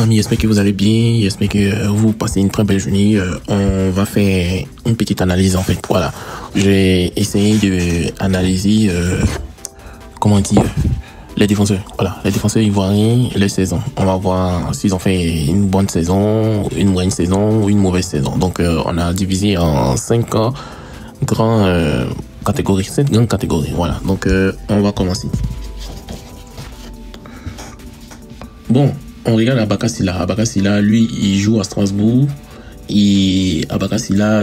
amis, j'espère que vous allez bien, j'espère que vous passez une très belle journée. On va faire une petite analyse en fait. Voilà, j'ai essayé de analyser, comment dire, les défenseurs. Voilà, les défenseurs ivoiriens, les saisons. On va voir s'ils ont fait une bonne saison, une moyenne saison ou une mauvaise saison. Donc, on a divisé en 5 grandes catégories, 5 grandes catégories. Voilà, donc on va commencer. Bon, on regarde Abaka Sylla. Abaka Sylla, lui, il joue à Strasbourg. Et Abaka Sylla,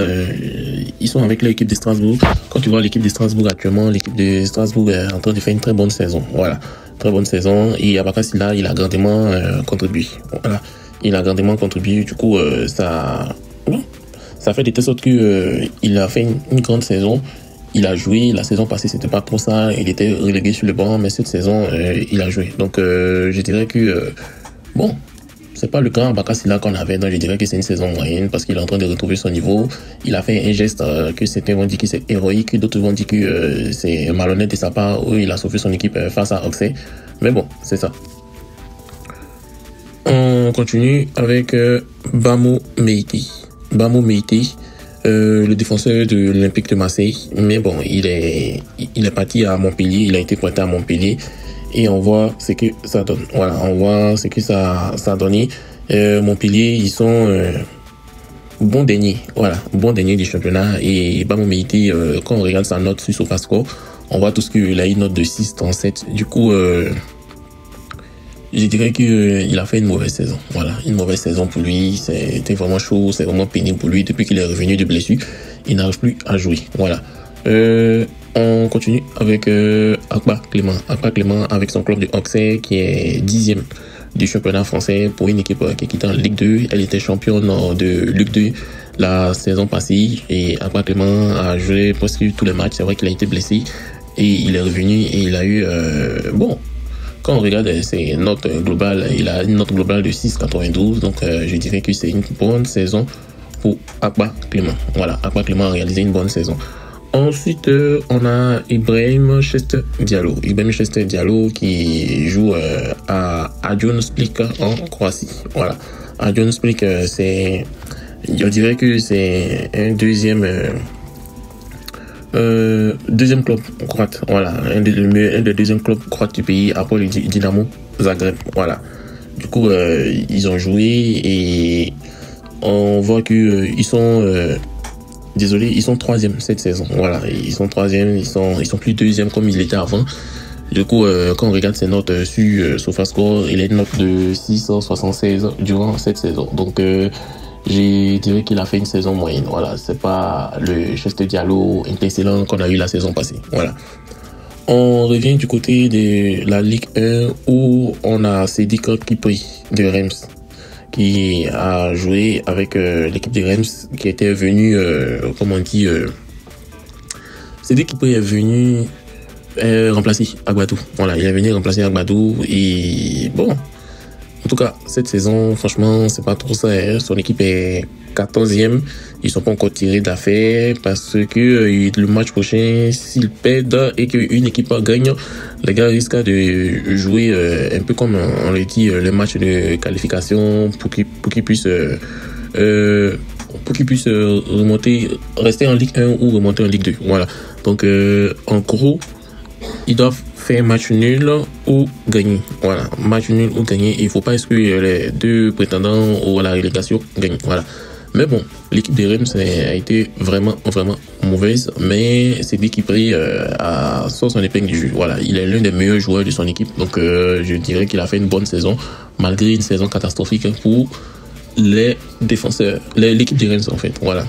ils sont avec l'équipe de Strasbourg. Quand tu vois l'équipe de Strasbourg actuellement, l'équipe de Strasbourg est en train de faire une très bonne saison. Voilà, très bonne saison. Et Abaka Sylla, il a grandement contribué. Voilà, il a grandement contribué. Du coup, ça fait de telle sorte que il a fait une grande saison. Il a joué, la saison passée, c'était pas trop ça. Il était relégué sur le banc, mais cette saison, il a joué. Donc, je dirais que, bon, c'est pas le grand Abaka Sylla qu'on avait, donc je dirais que c'est une saison moyenne parce qu'il est en train de retrouver son niveau. Il a fait un geste que certains vont dire que c'est héroïque, d'autres vont dire que c'est malhonnête de sa part, où il a sauvé son équipe face à Auxerre. Mais bon, c'est ça. On continue avec Bamou Meïté. Bamou Meïté. Le défenseur de l'Olympique de Marseille, mais bon, il est parti à Montpellier, il a été prêté à Montpellier et on voit ce que ça donne. Voilà, on voit ce que ça a donné. Montpellier, ils sont bon dernier, voilà, bon dernier du championnat et Bamou Meïté, quand on regarde sa note sur SofaScore, on voit tout ce qu'il a une note de 6,37. Du coup, je dirais qu'il a fait une mauvaise saison. Voilà, une mauvaise saison pour lui. C'était vraiment chaud, c'est vraiment pénible pour lui. Depuis qu'il est revenu de blessure, il n'arrive plus à jouer. Voilà. On continue avec Akpa Clément. Akpa Clément avec son club de Auxerre qui est 10e du championnat français pour une équipe qui est quittée en Ligue 2. Elle était championne de Ligue 2 la saison passée et Akpa Clément a joué presque tous les matchs. C'est vrai qu'il a été blessé et il est revenu et il a eu bon. Quand on regarde ses notes globales, il a une note globale de 6,92. Donc, je dirais que c'est une bonne saison pour Akpa Clément. Voilà, Akpa Clément a réalisé une bonne saison. Ensuite, on a Ibrahim Chester Diallo. Ibrahim Chester Diallo qui joue à Adjon Split en Croatie. Voilà, Adjon Split, je dirais que c'est un deuxième club croate, voilà, un des deuxièmes clubs croates du pays après le Dynamo Zagreb, voilà. Du coup, ils ont joué et on voit que ils sont désolé, ils sont 3e cette saison, voilà, ils sont 3e, ils sont plus 2e comme ils étaient avant. Du coup, quand on regarde ses notes sur SofaScore, il a une note de 6,76 durant cette saison. Donc je dirais qu'il a fait une saison moyenne. Voilà, c'est pas le Chester Diallo excellent qu'on a eu la saison passée. Voilà. On revient du côté de la Ligue 1 où on a Sidi Kipri de Reims qui a joué avec l'équipe de Reims qui était venu, comment on dit, Sidi Kipri est venu remplacer Agbadou. Voilà, il est venu remplacer Agbadou et bon. En tout cas, cette saison, franchement, c'est pas trop ça. Hein. Son équipe est 14e. Ils sont pas encore tirés d'affaire parce que le match prochain, s'ils perdent et qu'une équipe gagne, les gars risquent de jouer un peu comme on le dit, le match de qualification pour qu'ils puissent remonter, rester en Ligue 1 ou remonter en Ligue 2. Voilà. Donc, en gros, ils doivent faire match nul ou gagner. Voilà, match nul ou gagner. Il faut pas exclure les deux prétendants à la relégation gagnent. Voilà. Mais bon, l'équipe de Reims a été vraiment mauvaise, mais c'est lui qui pris à sort son épingle du jeu. Voilà, il est l'un des meilleurs joueurs de son équipe. Donc je dirais qu'il a fait une bonne saison malgré une saison catastrophique pour les défenseurs, l'équipe de Reims en fait. Voilà.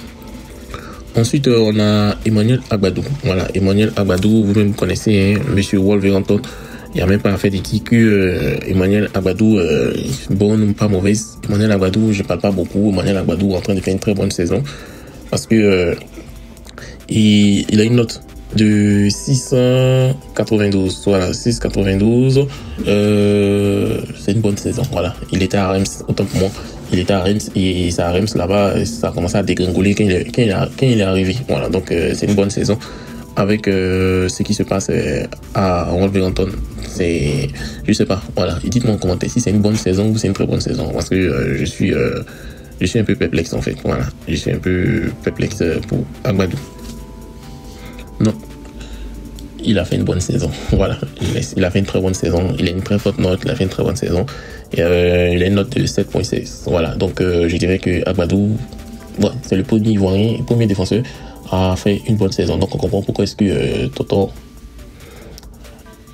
Ensuite, on a Emmanuel Agbadou. Voilà, Emmanuel Agbadou, vous-même connaissez, hein, Monsieur Wolverhampton. Il n'y a même pas à faire de dire que Emmanuel Agbadou, bonne ou pas mauvaise. Emmanuel Agbadou, je parle pas beaucoup. Emmanuel Agbadou est en train de faire une très bonne saison. Parce que il a une note de 692. Voilà, 692. C'est une bonne saison. Voilà, il était à Reims, autant pour moi. Il était à Reims et à Reims là-bas, ça a commencé à dégringoler quand il est arrivé. Voilà, donc c'est une bonne saison. Avec ce qui se passe à Wolverhampton, je sais pas, voilà. Dites-moi en commentaire si c'est une bonne saison ou c'est une très bonne saison, parce que je suis un peu perplexe en fait, voilà. Je suis un peu perplexe pour Agbadou. Non, il a fait une bonne saison, voilà. Il a fait une très bonne saison, il a une très forte note, il a fait une très bonne saison. Et il a une note de 7.16, voilà. Donc je dirais que Agbadou, ouais, c'est le premier Ivoirien, le premier défenseur a fait une bonne saison. Donc on comprend pourquoi est-ce que Tonton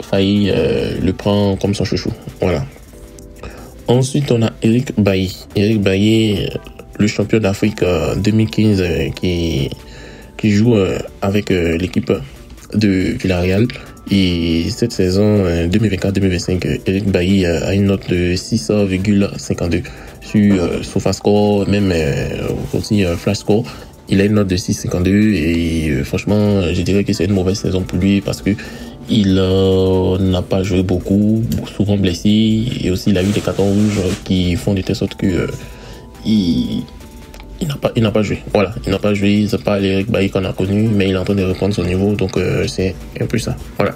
Faye le prend comme son chouchou, voilà. Ensuite, on a Eric Bailly. Eric Bailly, le champion d'Afrique 2015 qui joue avec l'équipe de Villarreal. Et cette saison 2024-2025, Eric Bailly a une note de 6,52 sur SofaScore, même aussi FlashScore. Il a une note de 6,52 et franchement, je dirais que c'est une mauvaise saison pour lui parce que il n'a pas joué beaucoup, souvent blessé, et aussi il a eu des cartons rouges qui font de telle sorte que il n'a pas joué. Voilà, il n'a pas joué. C'est pas l'Eric Bailly qu'on a connu, mais il est en train de reprendre son niveau, donc c'est un peu ça. Voilà.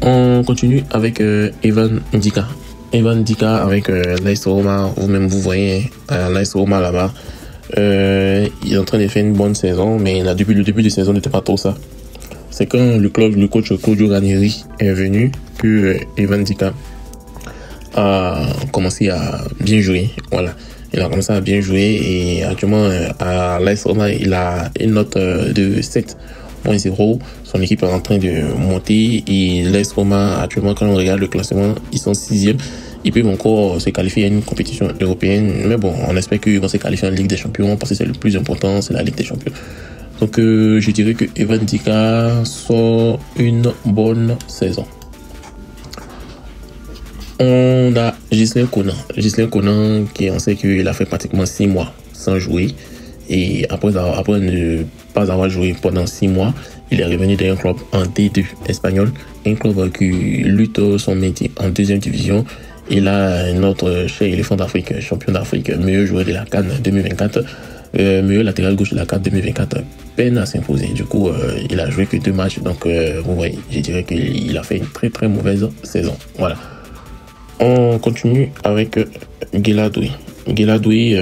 On continue avec Evan Ndika. Evan Ndika avec l'AS Roma. Vous-même vous voyez l'AS Roma là-bas. Il est en train de faire une bonne saison, mais là, depuis le début de saison n'était pas trop ça. C'est quand le coach Claudio Ranieri est venu que Evan Ndika a commencé à bien jouer. Voilà. Il a commencé à bien jouer et actuellement à l'AS Roma, il a une note de 7.0. Son équipe est en train de monter et l'AS Roma, actuellement, quand on regarde le classement, ils sont 6e. Ils peuvent encore se qualifier à une compétition européenne. Mais bon, on espère qu'ils vont se qualifier en Ligue des Champions parce que c'est le plus important, c'est la Ligue des Champions. Donc je dirais que Evan Ndika sort une bonne saison. On a Ghislain Conan qui on sait qu'il a fait pratiquement 6 mois sans jouer. Et après ne pas avoir joué pendant 6 mois, il est revenu d'un club en D2 espagnol, un club qui lutte son maintien en deuxième division. Et là, notre cher éléphant d'Afrique, champion d'Afrique, meilleur joueur de la CAN 2024, meilleur latéral gauche de la CAN 2024, peine à s'imposer. Du coup, il a joué que 2 matchs. Donc, vous voyez, je dirais qu'il a fait une très très mauvaise saison. Voilà. On continue avec Gueladoui. Gueladoui,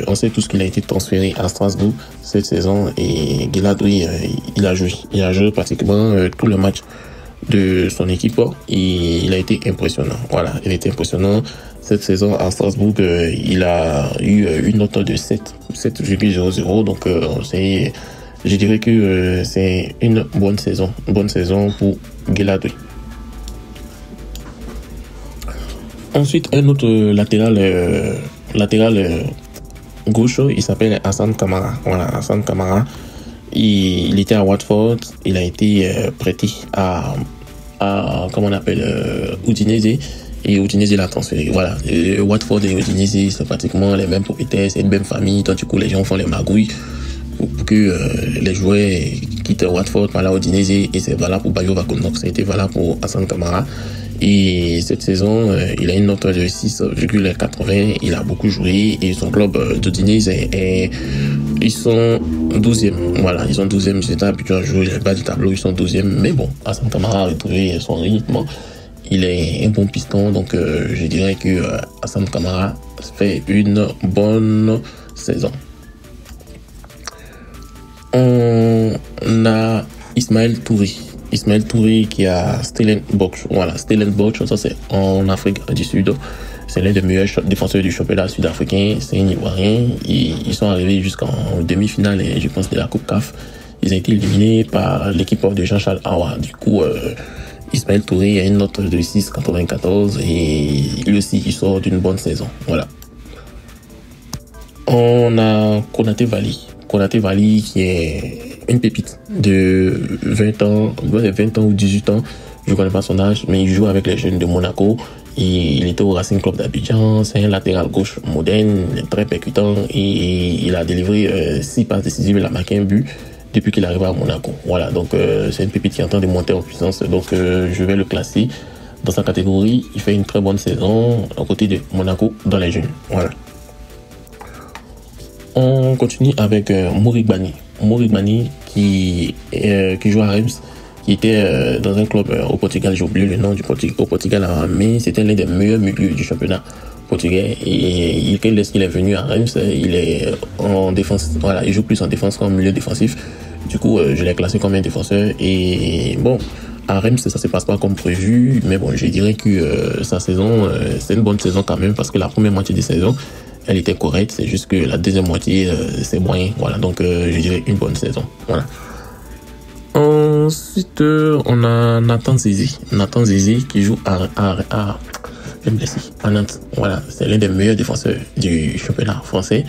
on sait tous qu'il a été transféré à Strasbourg cette saison et Gueladoui, il a joué pratiquement tout le match de son équipe et il a été impressionnant. Voilà, il a été impressionnant cette saison à Strasbourg. Il a eu une note de 7,00. Donc, je dirais que c'est une bonne saison pour Gueladoui. Ensuite, un autre latéral gauche, il s'appelle Hassan Kamara. Voilà, Hassan Kamara. Il était à Watford. Il a été prêté à comment on appelle, Udinese. Et Udinese l'a transféré. Voilà, Watford et Udinese, c'est pratiquement les mêmes propriétaires, c'est une même famille. Donc, du coup, les gens font les magouilles pour que les joueurs quittent Watford par la Udinese. Et c'est valable pour Bayo Vakon. Donc, ça a été valable pour Hassan Kamara. Et cette saison, il a une note de 6,80. Il a beaucoup joué et son club d'Udinese ils sont 12e. Voilà, ils sont 12e. J'étais habitué à jouer les bas du tableau, ils sont 12e. Mais bon, Hassan Kamara a retrouvé son rythme. Il est un bon piston. Donc, je dirais que Hassan Kamara fait une bonne saison. On a Ismaël Touré qui a Stellenbosch. Voilà, Stellenbosch, ça c'est en Afrique du Sud. C'est l'un des meilleurs défenseurs du championnat sud-africain. C'est un Ivoirien. Ils sont arrivés jusqu'en demi-finale, je pense, de la Coupe CAF. Ils ont été éliminés par l'équipe de Jean-Charles Awa. Du coup, Ismaël Touré a une note de 6,94 et lui aussi, il sort d'une bonne saison. Voilà. On a Konaté Vali qui est une pépite de 20 ans ou 18 ans. Je ne connais pas son âge, mais il joue avec les jeunes de Monaco. Et il était au Racing Club d'Abidjan. C'est un latéral gauche moderne, très percutant. Et il a délivré 6 passes décisives. Il a marqué un but depuis qu'il est arrivé à Monaco. Voilà, donc c'est une pépite qui est en train de monter en puissance. Donc je vais le classer dans sa catégorie. Il fait une très bonne saison à côté de Monaco dans les jeunes. Voilà. On continue avec Morigbani qui joue à Reims, qui était dans un club au Portugal, j'ai oublié le nom au Portugal, mais c'était l'un des meilleurs milieux du championnat portugais. Et lorsqu'il est venu à Reims, il est en défense, voilà, il joue plus en défense qu'en milieu défensif. Du coup, je l'ai classé comme un défenseur. Et bon, à Reims, ça se passe pas comme prévu, mais bon, je dirais que sa saison, c'est une bonne saison quand même, parce que la première moitié de saison, elle était correcte. C'est juste que la deuxième moitié, c'est moyen. Voilà, donc je dirais une bonne saison. Voilà. Ensuite, on a Nathan Zizi. Nathan Zizi qui joue à Nantes. Voilà, c'est l'un des meilleurs défenseurs du championnat français.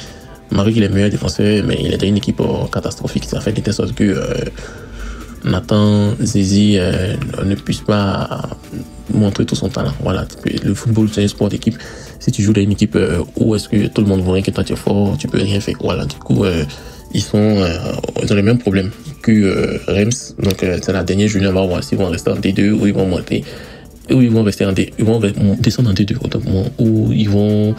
Malgré qu'il est meilleur défenseur, mais il est dans une équipe catastrophique. Ça fait de telle sorte que Nathan Zizi ne puisse pas montrer tout son talent. Voilà, le football, c'est un sport d'équipe. Si tu joues dans une équipe où est-ce que tout le monde voit que toi tu es fort, tu peux rien faire. Voilà, du coup, ils ont les mêmes problèmes que Reims. Donc, c'est la dernière journée, on va voir s'ils vont rester en D2 ou ils vont monter. Ou ils vont rester en D2, ils vont descendre en D2, ou ils vont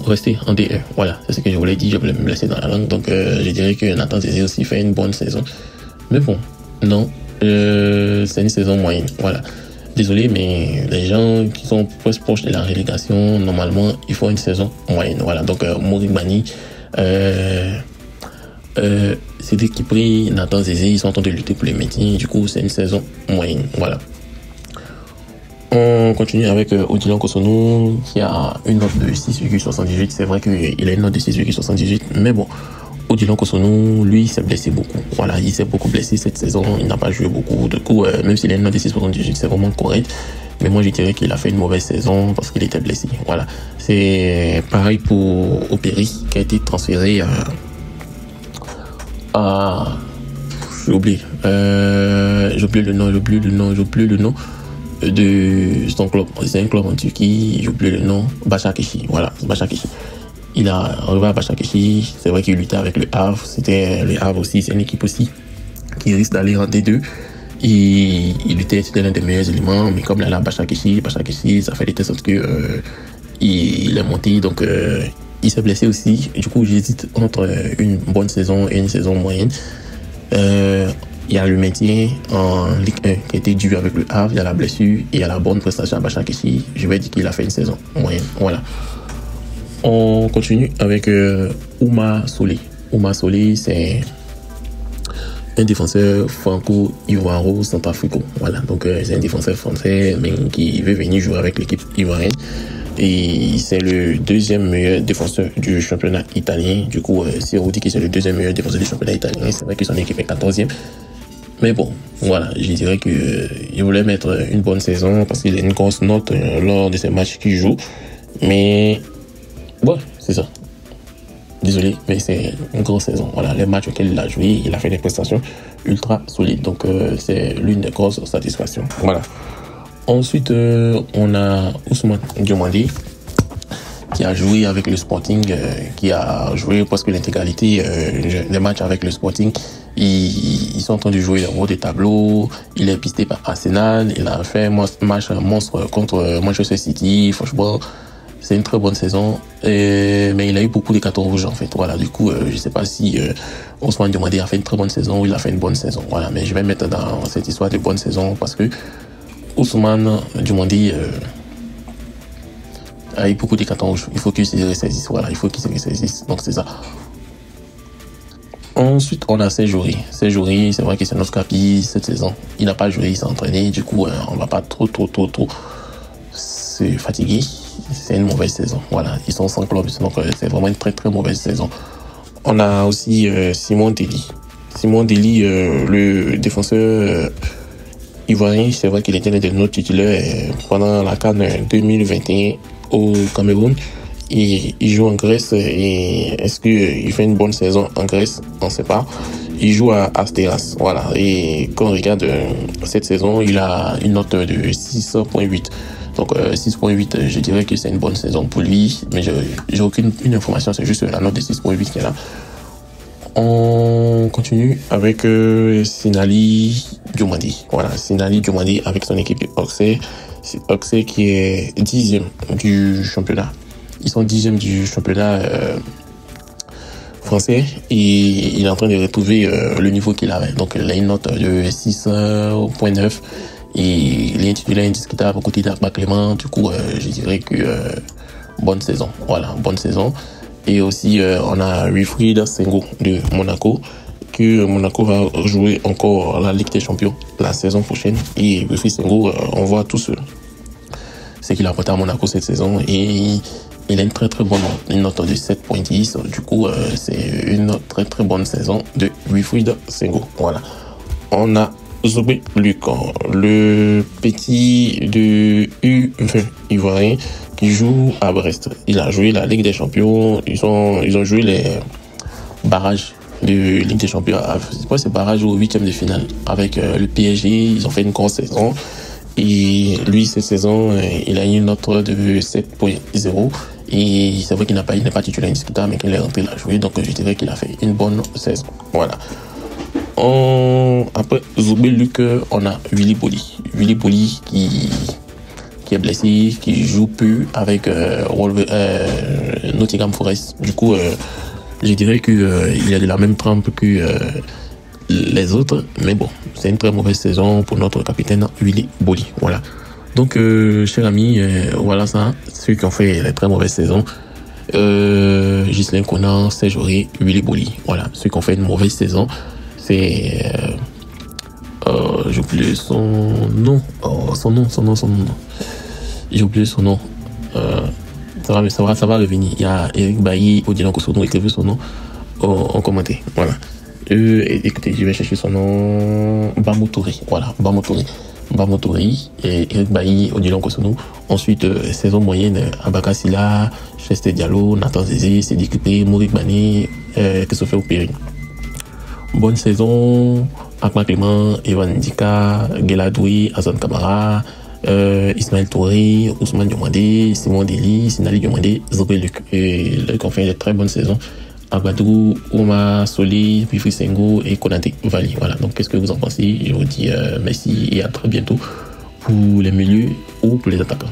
rester en D1. Voilà, c'est ce que je voulais dire, je voulais me laisser dans la langue. Donc, je dirais que Nathan Zézé aussi fait une bonne saison. Mais bon, non, c'est une saison moyenne. Voilà. Désolé, mais les gens qui sont presque proches de la relégation, normalement, ils font une saison moyenne. Voilà, donc Moric Bani, Cédric Kipri, Nathan Zézé, ils sont en train de lutter pour les maintien. Du coup, c'est une saison moyenne. Voilà. On continue avec Odilon Kosonou qui a une note de 6,78. C'est vrai qu'il a une note de 6,78, mais bon, Odilon Kosonou, lui, s'est blessé beaucoup. Voilà, il s'est beaucoup blessé cette saison, il n'a pas joué beaucoup. Du coup, même s'il a une note de 6,78, c'est vraiment correct. Mais moi, je dirais qu'il a fait une mauvaise saison parce qu'il était blessé. Voilà. C'est pareil pour Opéry qui a été transféré à... J'ai oublié le nom de son club. C'est un club en Turquie, j'ai oublié le nom, Başakşehir. Voilà, Başakşehir. Il a arrivé à Başakşehir, c'est vrai qu'il luttait avec le Havre, c'était le Havre aussi, c'est une équipe aussi qui risque d'aller en D2. Et il luttait, c'était l'un des meilleurs éléments, mais comme là, Başakşehir, ça fait des tests que il est monté, donc il s'est blessé aussi. Du coup, j'hésite entre une bonne saison et une saison moyenne. Il y a le maintien en Ligue 1 qui a été dû avec le Havre, il y a la blessure et il y a la bonne prestation à Başakşehir. Je vais dire qu'il a fait une saison moyenne. Voilà. On continue avec Ouma Solé. Ouma Solé, c'est un défenseur franco-ivoiro-centrafricain. Voilà, donc c'est un défenseur français mais qui veut venir jouer avec l'équipe ivoirienne. Et c'est le deuxième meilleur défenseur du championnat italien. Du coup, si on dit que c'est le deuxième meilleur défenseur du championnat italien, c'est vrai que son équipe est 14e. Mais bon, voilà, je dirais que il voulait mettre une bonne saison parce qu'il a une grosse note lors de ces matchs qu'il joue. Mais ouais, c'est ça. Désolé, mais c'est une grosse saison. Voilà, les matchs auxquels il a joué, il a fait des prestations ultra solides. Donc, c'est l'une des grosses satisfactions. Voilà. Ensuite, on a Ousmane Diomandé qui a joué avec le Sporting, qui a joué presque l'intégralité des matchs avec le Sporting. Ils sont en train de jouer en haut des tableaux. Il est pisté par Arsenal. Il a fait un match monstre contre Manchester City. Franchement, c'est une très bonne saison. Mais il a eu beaucoup de cartons rouges en fait. Voilà, du coup, je sais pas si Ousmane Diomandé a fait une très bonne saison ou il a fait une bonne saison. Voilà, mais je vais mettre dans cette histoire de bonne saison parce que Ousmane Diomandé a eu beaucoup de cartons rouges. Il faut qu'il se ressaisisse. Voilà, il faut qu'il se ressaisisse. Donc c'est ça. Ensuite, on a Séjouri. Séjouri, c'est vrai que c'est notre capi cette saison. Il n'a pas joué, il s'est entraîné. Du coup, on va pas trop se fatiguer. C'est une mauvaise saison. Voilà, ils sont sans club. Donc, c'est vraiment une très très mauvaise saison. On a aussi Simon Deli. Simon Deli, le défenseur ivoirien, c'est vrai qu'il était l'un de nos titulaires pendant la CAN 2021 au Cameroun. Il joue en Grèce et est-ce qu'il fait une bonne saison en Grèce? On ne sait pas. Il joue à Asteras. Voilà. Et quand on regarde cette saison, il a une note de 6.8. Donc 6.8, je dirais que c'est une bonne saison pour lui. Mais j'ai aucune information, c'est juste la note de 6.8 qui est là. On continue avec Sinali Diomandé. Voilà, Sinali Diomandé avec son équipe de Auxerre. C'est Auxerre qui est 10e du championnat. Ils sont 10e du championnat français et il est en train de retrouver le niveau qu'il avait. Donc il a une note de 6.9 et il est titulaire indiscutable aux côtés d'Akba Clément. Du coup, je dirais que bonne saison. Voilà, bonne saison. Et aussi, on a Wilfried Senghor de Monaco, que Monaco va jouer encore la Ligue des Champions la saison prochaine. Et Wilfried Senghor, on voit tous ce qu'il a apporté à Monaco cette saison. Et il a une très très bonne note, une note de 7.10. Du coup, c'est une très très bonne saison de Wilfried Senghor. Voilà. On a Zobé Luc, le petit de U20 ivoirien qui joue à Brest. Il a joué la Ligue des Champions. Ils ont joué les barrages de Ligue des Champions. C'est pas ces barrages au 8e de finale avec le PSG. Ils ont fait une grosse saison. Et lui, cette saison, il a une note de 7.0. Et c'est vrai qu'il n'est pas titulaire indiscutable, mais qu'il est rentré là jouer. Donc, je dirais qu'il a fait une bonne saison. Voilà. Après Zobé Luc, on a Willy Boli. Willy Boli qui est blessé, qui joue plus avec Nottingham Forest. Du coup, je dirais qu'il est de la même trempe que les autres. Mais bon, c'est une très mauvaise saison pour notre capitaine Willy Boli. Voilà. Donc, chers amis, voilà ça. Ceux qui ont fait les très mauvaises saisons. Ghislain Conan, Serge Aurier, Willy Boli. Voilà. Ceux qui ont fait une mauvaise saison. C'est j'ai oublié son nom. Son nom. J'ai oublié son nom. Ça va revenir. Il y a Eric Bailly, Odilon Kosono, écrivez son nom en commentaire. Voilà. Écoutez, je vais chercher son nom. Bamotori. Voilà, Bamotori et Eric Bailly, Odilon Kosono. Ensuite, saison moyenne, Abaka Silla, Chester Diallo, Nathan Zézé, Sidi Kipé, Mourik Bani, Christopher Oupéry. Bonne saison, Akma Clément, Evan Ndika, Geladoui, Azan Kamara, Ismaël Touré, Ousmane Diomandé, Simon Deli, Sinali Diomandé, Zobé Luc. Et là, ils ont fait de très bonnes saisons. Agbadou, Oma Soli, Wilfried Senghor et Konaté Vali. Voilà, donc qu'est-ce que vous en pensez? Je vous dis merci et à très bientôt pour les milieux ou pour les attaquants.